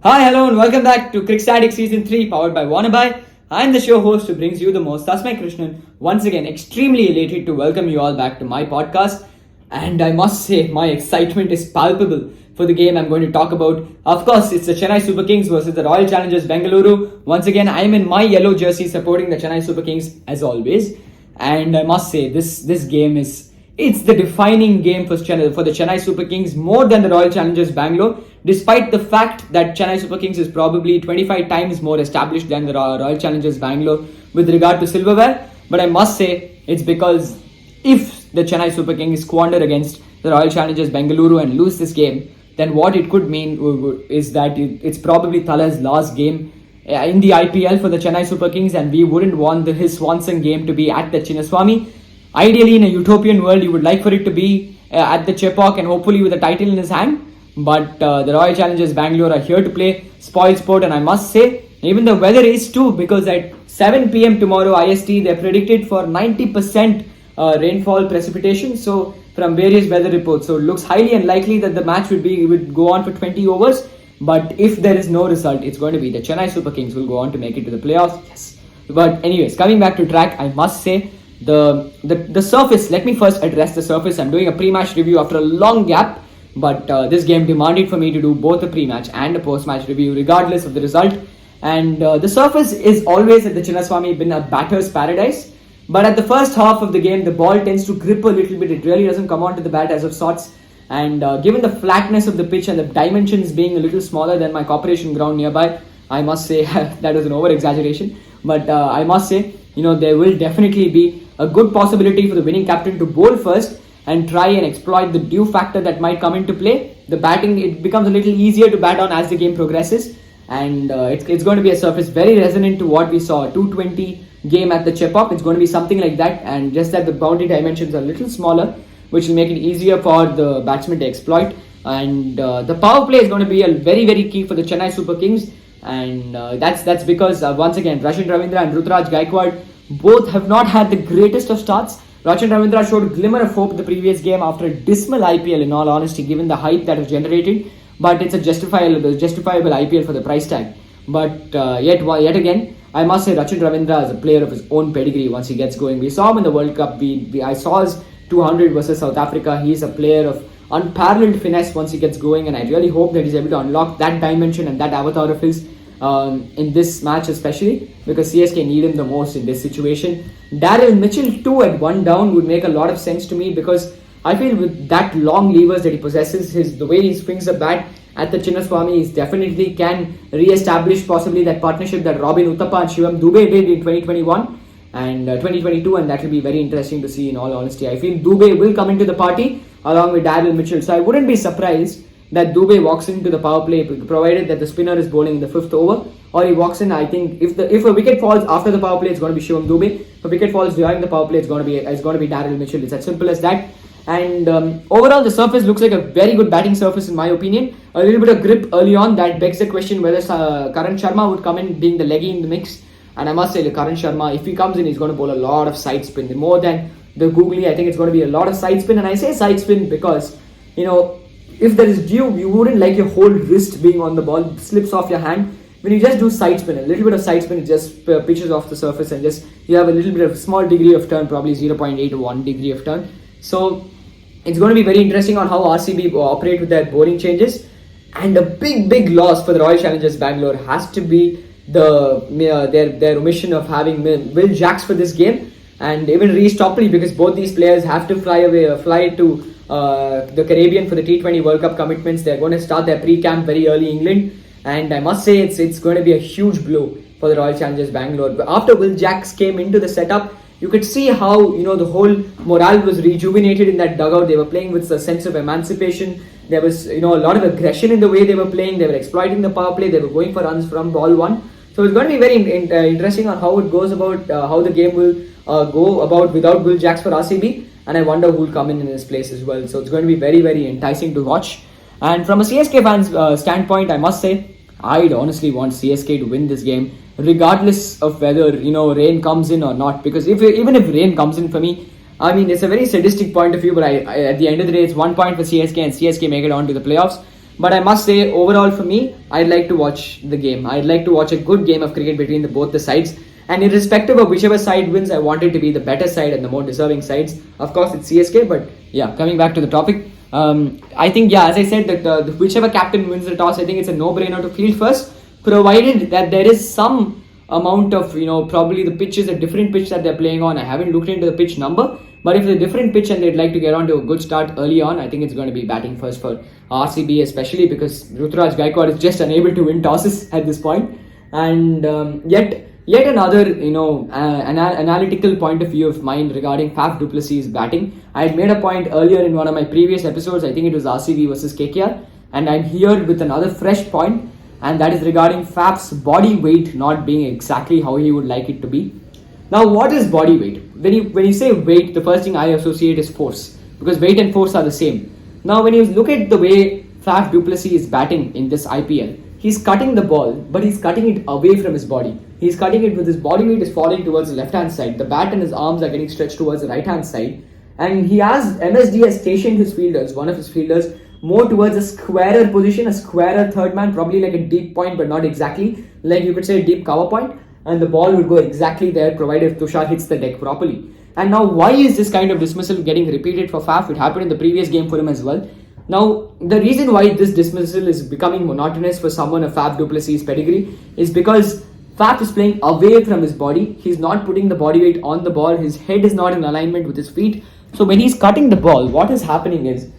Hi, hello, and welcome back to Cricstatic Season 3, powered by Wannabe. I'm the show host who brings you the most, Tasmai Krishnan. Once again, extremely elated to welcome you all back to my podcast. And I must say, my excitement is palpable for the game I'm going to talk about. Of course, it's the Chennai Super Kings versus the Royal Challengers Bangalore. Once again, I'm in my yellow jersey supporting the Chennai Super Kings as always. And I must say, this game it's the defining game for the Chennai Super Kings more than the Royal Challengers Bangalore, despite the fact that Chennai Super Kings is probably 25 times more established than the Royal Challengers Bangalore with regard to silverware. But I must say, it's because if the Chennai Super Kings squander against the Royal Challengers Bengaluru and lose this game, then what it could mean is that it's probably Thala's last game in the IPL for the Chennai Super Kings, and we wouldn't want his Swanson game to be at the Chinnaswamy. Ideally, in a utopian world, you would like for it to be at the Chepauk and hopefully with a title in his hand. But the Royal Challengers Bangalore are here to play spoil sport, and I must say, even the weather is too, because at 7 p.m. tomorrow IST, they're predicted for 90% rainfall precipitation. So from various weather reports, so it looks highly unlikely that the match would go on for 20 overs. But if there is no result, it's going to be the Chennai Super Kings will go on to make it to the playoffs. Yes. But anyways, coming back to track, I must say the surface. Let me first address the surface. I'm doing a pre-match review after a long gap, but this game demanded for me to do both a pre-match and a post-match review, regardless of the result. And the surface is always at the Chinnaswamy been a batter's paradise. But at the first half of the game, the ball tends to grip a little bit. It really doesn't come onto the bat as of sorts. And given the flatness of the pitch and the dimensions being a little smaller than my corporation ground nearby, I must say that was an over-exaggeration. But I must say, there will definitely be a good possibility for the winning captain to bowl first and try and exploit the dew factor that might come into play. The batting, it becomes a little easier to bat on as the game progresses. And it's going to be a surface very resonant to what we saw, a 220 game at the Chepauk. It's going to be something like that, and just that the boundary dimensions are a little smaller, which will make it easier for the batsman to exploit. And the power play is going to be a very, very key for the Chennai Super Kings. And that's because, once again, Rachin Ravindra and Ruturaj Gaikwad both have not had the greatest of starts. Rachin Ravindra showed a glimmer of hope the previous game after a dismal IPL, in all honesty, given the hype that was generated. But it's a justifiable IPL for the price tag. But yet again, I must say Rachin Ravindra is a player of his own pedigree once he gets going. We saw him in the World Cup. I saw his 200 versus South Africa. He's a player of unparalleled finesse once he gets going, and I really hope that he's able to unlock that dimension and that avatar of his in this match, especially because CSK need him the most in this situation. Daryl Mitchell too at one down would make a lot of sense to me, because I feel with that long levers that he possesses, the way he swings the bat at the Chinnaswamy, he definitely can re-establish possibly that partnership that Robin Uthappa and Shivam Dubey did in 2021 and 2022, and that will be very interesting to see, in all honesty. I feel Dubey will come into the party along with Daryl Mitchell, so I wouldn't be surprised that Dubey walks into the power play, provided that the spinner is bowling in the 5th over, or he walks in. I think if a wicket falls after the power play, it's going to be Shivam Dubey. If a wicket falls during the power play, it's going to be Daryl Mitchell. It's as simple as that. And overall, the surface looks like a very good batting surface in my opinion. A little bit of grip early on, that begs the question whether Karan Sharma would come in being the leggy in the mix. And I must say, Karan Sharma, if he comes in, he's going to bowl a lot of side spin. More than the googly, I think it's going to be a lot of side spin. And I say side spin because, if there is dew, you wouldn't like your whole wrist being on the ball, slips off your hand. When you just do side spin, a little bit of side spin, it just pitches off the surface, and just you have a little bit of small degree of turn, probably 0.8 to 1 degree of turn. So it's going to be very interesting on how RCB operate with their bowling changes. And a big loss for the Royal Challengers Bangalore has to be their omission of having Will Jacks for this game, and even Reece Topley, because both these players have to fly to the Caribbean for the T20 World Cup commitments. They're going to start their pre-camp very early England, and I must say it's going to be a huge blow for the Royal Challengers Bangalore. But after Will Jacks came into the setup, you could see how the whole morale was rejuvenated in that dugout. They were playing with a sense of emancipation. There was a lot of aggression in the way they were playing. They were exploiting the power play. They were going for runs from ball one. So it's going to be very interesting on how it goes about, how the game will go about without Will Jacks for RCB. And I wonder who will come in his place as well. So it's going to be very, very enticing to watch. And from a CSK fan's standpoint, I must say, I'd honestly want CSK to win this game, regardless of whether rain comes in or not. Because even if rain comes in for me, I mean, it's a very sadistic point of view, but at the end of the day, it's 1 point for CSK, and CSK make it on to the playoffs. But I must say, overall for me, I'd like to watch the game. I'd like to watch a good game of cricket between both the sides. And irrespective of whichever side wins, I want it to be the better side and the more deserving sides. Of course, it's CSK, but yeah, coming back to the topic, I think, yeah, as I said, that whichever captain wins the toss, I think it's a no-brainer to field first, provided that there is some amount of, probably the pitch is a different pitch that they're playing on. I haven't looked into the pitch number, but if it's a different pitch and they'd like to get on to a good start early on, I think it's going to be batting first for RCB, especially because Ruturaj Gaikwad is just unable to win tosses at this point. And yet another, analytical point of view of mine regarding Faf du Plessis' batting. I had made a point earlier in one of my previous episodes, I think it was RCB versus KKR, and I'm here with another fresh point, and that is regarding Faf's body weight not being exactly how he would like it to be. Now, what is body weight? When you say weight, the first thing I associate is force, because weight and force are the same. Now, when you look at the way Faf du Plessis is batting in this IPL, he's cutting the ball, but he's cutting it away from his body. He's cutting it with his body weight is falling towards the left-hand side. The bat and his arms are getting stretched towards the right-hand side. And MSD has stationed his fielders, one of his fielders, more towards a squarer position, a squarer third man, probably like a deep point, but not exactly. Like you could say a deep cover point. And the ball will go exactly there, provided Tushar hits the deck properly. And now, why is this kind of dismissal getting repeated for Faf? It happened in the previous game for him as well. Now, the reason why this dismissal is becoming monotonous for someone of Faf du Plessis' pedigree is because Faf is playing away from his body. He's not putting the body weight on the ball. His head is not in alignment with his feet. So when he's cutting the ball, what is happening is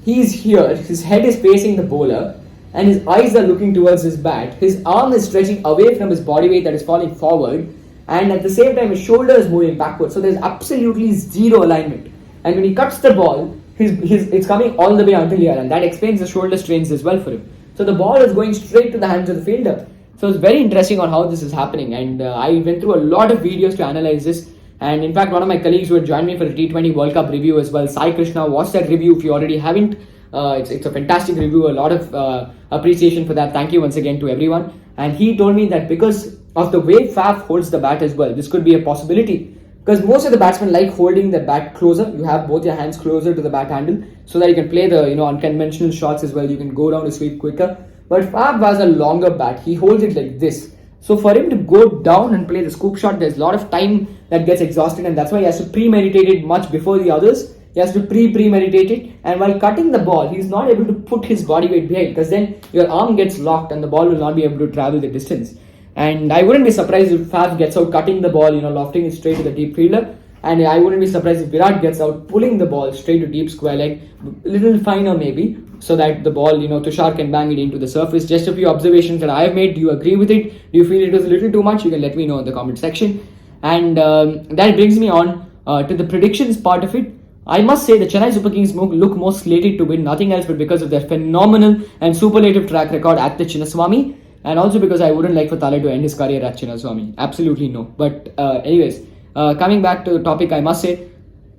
he's here, his head is facing the bowler, and his eyes are looking towards his bat. His arm is stretching away from his body weight that is falling forward, and at the same time his shoulder is moving backwards. So there's absolutely zero alignment. And when he cuts the ball, it's coming all the way until here, and that explains the shoulder strains as well for him. So the ball is going straight to the hands of the fielder. So it's very interesting on how this is happening, and I went through a lot of videos to analyze this. And in fact, one of my colleagues who had joined me for the T20 World Cup review as well, Sai Krishna, watch that review if you already haven't. It's a fantastic review, a lot of appreciation for that. Thank you once again to everyone. And he told me that because of the way Faf holds the bat as well, this could be a possibility. Because most of the batsmen like holding the bat closer. You have both your hands closer to the bat handle so that you can play the unconventional shots as well. You can go down to sweep quicker. But Faf has a longer bat. He holds it like this. So for him to go down and play the scoop shot, there's a lot of time that gets exhausted, and that's why he has to premeditate it much before the others. He has to premeditate it, and while cutting the ball, he's not able to put his body weight behind, because then your arm gets locked and the ball will not be able to travel the distance. And I wouldn't be surprised if Faf gets out cutting the ball, lofting it straight to the deep fielder. And I wouldn't be surprised if Virat gets out pulling the ball straight to deep square leg, a little finer maybe, so that the ball, Tushar can bang it into the surface. Just a few observations that I have made. Do you agree with it? Do you feel it was a little too much? You can let me know in the comment section. And that brings me on to the predictions part of it. I must say the Chennai Super Kings look more slated to win, nothing else but because of their phenomenal and superlative track record at the Chinnaswamy, and also because I wouldn't like for Tale to end his career at Chinnaswamy. Absolutely no. But anyways, coming back to the topic, I must say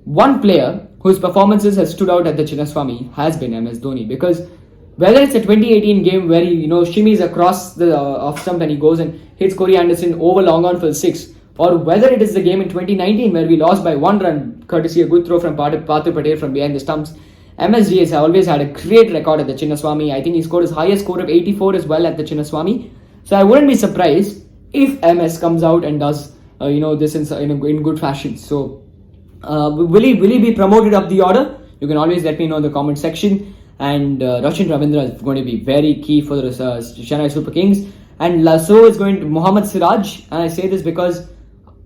one player whose performances has stood out at the Chinnaswamy has been MS Dhoni, because whether it's a 2018 game where he shimmies across the off stump and he goes and hits Corey Anderson over long on for 6, or whether it is the game in 2019 where we lost by 1 run courtesy a good throw from Parthu Patel from behind the stumps, MSG has always had a great record at the Chinnaswamy. I think he scored his highest score of 84 as well at the Chinnaswamy. So I wouldn't be surprised if MS comes out and does this in good fashion. So will he be promoted up the order? You can always let me know in the comment section. And Rachin Ravindra is going to be very key for the Chennai Super Kings. And so is going to Mohammad Siraj. And I say this because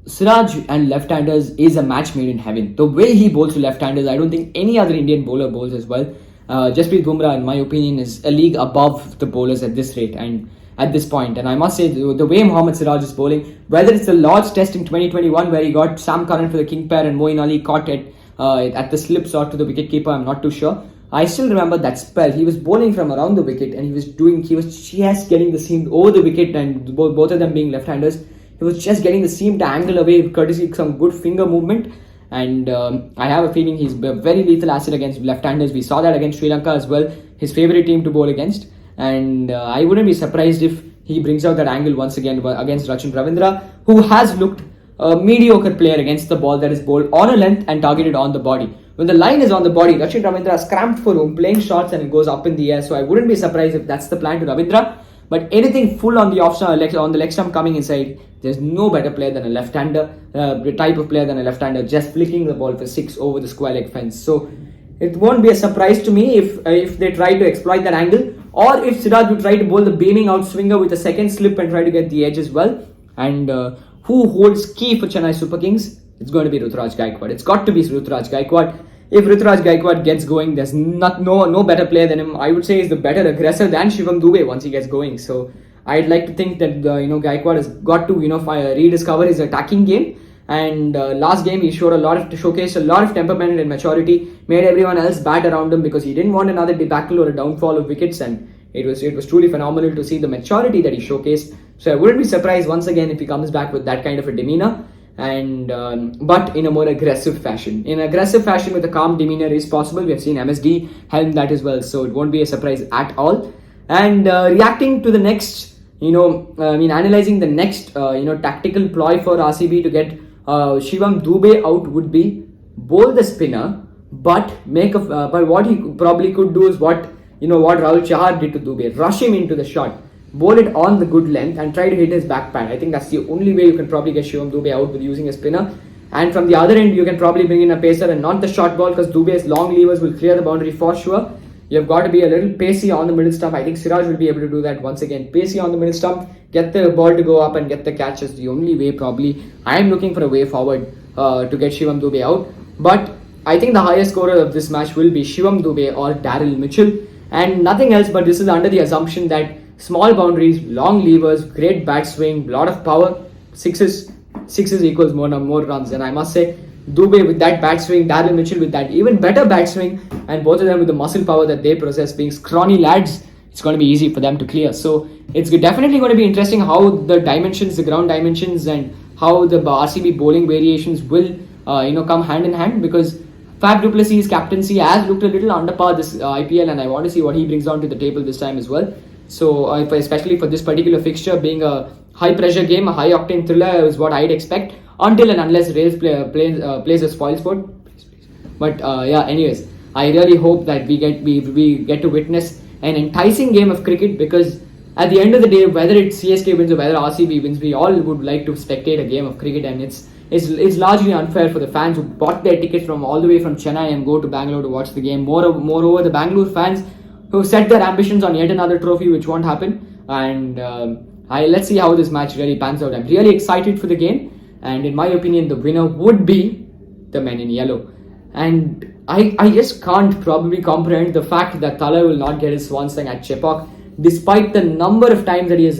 Siraj and left-handers is a match made in heaven. The way he bowls to left-handers, I don't think any other Indian bowler bowls as well. Jasprit Bumrah, in my opinion, is a league above the bowlers at this rate and at this point. And I must say, the way Mohammad Siraj is bowling, whether it's the Lord's Test in 2021 where he got Sam Curran for the king pair and Moeen Ali caught it at the slip shot to the wicketkeeper, I'm not too sure. I still remember that spell. He was bowling from around the wicket and he was just getting the seam over the wicket, and both of them being left-handers. He was just getting the seam to angle away courtesy of some good finger movement. And I have a feeling he's a very lethal asset against left-handers. We saw that against Sri Lanka as well, his favourite team to bowl against. And I wouldn't be surprised if he brings out that angle once again against Rachin Ravindra, who has looked a mediocre player against the ball that is bowled on a length and targeted on the body, when the line is on the body, Rachit Ravindra has cramped for room, playing shots and it goes up in the air. So I wouldn't be surprised if that's the plan to Ravindra. But anything full on the on the leg stump coming inside, there's no better player than a left-hander, type of player than a left-hander, just flicking the ball for 6 over the square leg fence. So it won't be a surprise to me if they try to exploit that angle, or if Siraj would try to bowl the beaming out swinger with a second slip and try to get the edge as well. And who holds key for Chennai Super Kings? It's going to be Ruturaj Gaikwad. It's got to be Ruturaj Gaikwad. If Ruturaj Gaikwad gets going, there's no better player than him. I would say he's the better aggressor than Shivam Dube once he gets going. So I'd like to think that Gaikwad has got to rediscover his attacking game. And last game he showcased a lot of temperament and maturity, made everyone else bat around him because he didn't want another debacle or a downfall of wickets. And it was truly phenomenal to see the maturity that he showcased. So I wouldn't be surprised once again if he comes back with that kind of a demeanor. And but in a more aggressive fashion. In aggressive fashion with a calm demeanor is possible. We have seen MSD helm that as well, so it won't be a surprise at all. And reacting to the next, analyzing the next, tactical ploy for RCB to get Shivam Dube out would be bowl the spinner, but but what he probably could do is what Rahul Chahar did to Dube, rush him into the shot. Bowl it on the good length and try to hit his back pad. I think that's the only way you can probably get Shivam Dube out with using a spinner. And from the other end, you can probably bring in a pacer and not the short ball because Dube's long levers will clear the boundary for sure. You've got to be a little pacey on the middle stump. I think Siraj will be able to do that once again. Pacey on the middle stump, get the ball to go up and get the catch is the only way probably. I'm looking for a way forward to get Shivam Dube out. But I think the highest scorer of this match will be Shivam Dube or Daryl Mitchell. And nothing else, but this is under the assumption that small boundaries, long levers, great bat swing, lot of power, sixes equals more runs. And I must say, Dube with that bat swing, Daryl Mitchell with that even better bat swing, and both of them with the muscle power that they possess, being scrawny lads, it's going to be easy for them to clear. So it's definitely going to be interesting how the ground dimensions, and how the RCB bowling variations will, come hand in hand, because Fab du Plessis' captaincy has looked a little under par this IPL, and I want to see what he brings down to the table this time as well. So especially for this particular fixture being a high pressure game, a high octane thriller is what I'd expect, until and unless Rails plays a spoilsport. But anyways, I really hope that we get to witness an enticing game of cricket, because at the end of the day, whether it's CSK wins or whether RCB wins, we all would like to spectate a game of cricket, and it's largely unfair for the fans who bought their tickets from all the way from Chennai and go to Bangalore to watch the game. Moreover, the Bangalore fans who set their ambitions on yet another trophy, which won't happen. And let's see how this match really pans out. I'm really excited for the game, and in my opinion, the winner would be the men in yellow. And I just can't probably comprehend the fact that Thala will not get his swan song at Chepauk, despite the number of times that he has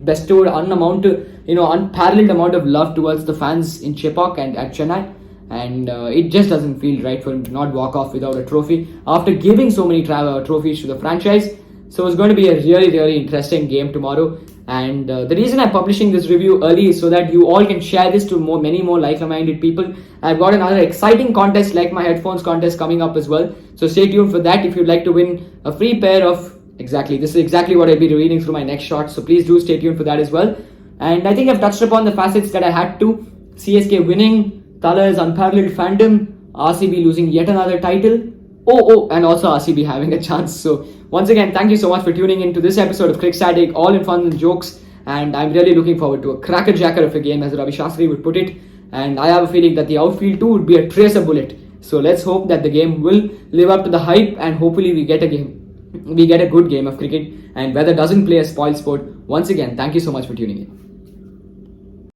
bestowed unparalleled amount of love towards the fans in Chepauk and at Chennai. And it just doesn't feel right for him to not walk off without a trophy after giving so many trophies to the franchise. So it's going to be a really, really interesting game tomorrow. And the reason I'm publishing this review early is so that you all can share this to many more like-minded people. I've got another exciting contest like my headphones contest coming up as well. So stay tuned for that if you'd like to win a free pair of... Exactly, this is exactly what I'll be reading through my next shot. So please do stay tuned for that as well. And I think I've touched upon the facets that I had to. CSK winning, Thala's unparalleled fandom, RCB losing yet another title, and also RCB having a chance. So once again, thank you so much for tuning in to this episode of Cricstatic, all in fun and jokes, and I'm really looking forward to a crackerjacker of a game, as Ravi Shastri would put it. And I have a feeling that the outfield too would be a tracer bullet. So let's hope that the game will live up to the hype, and hopefully we get a good game of cricket, and weather doesn't play a spoil sport. Once again, thank you so much for tuning in.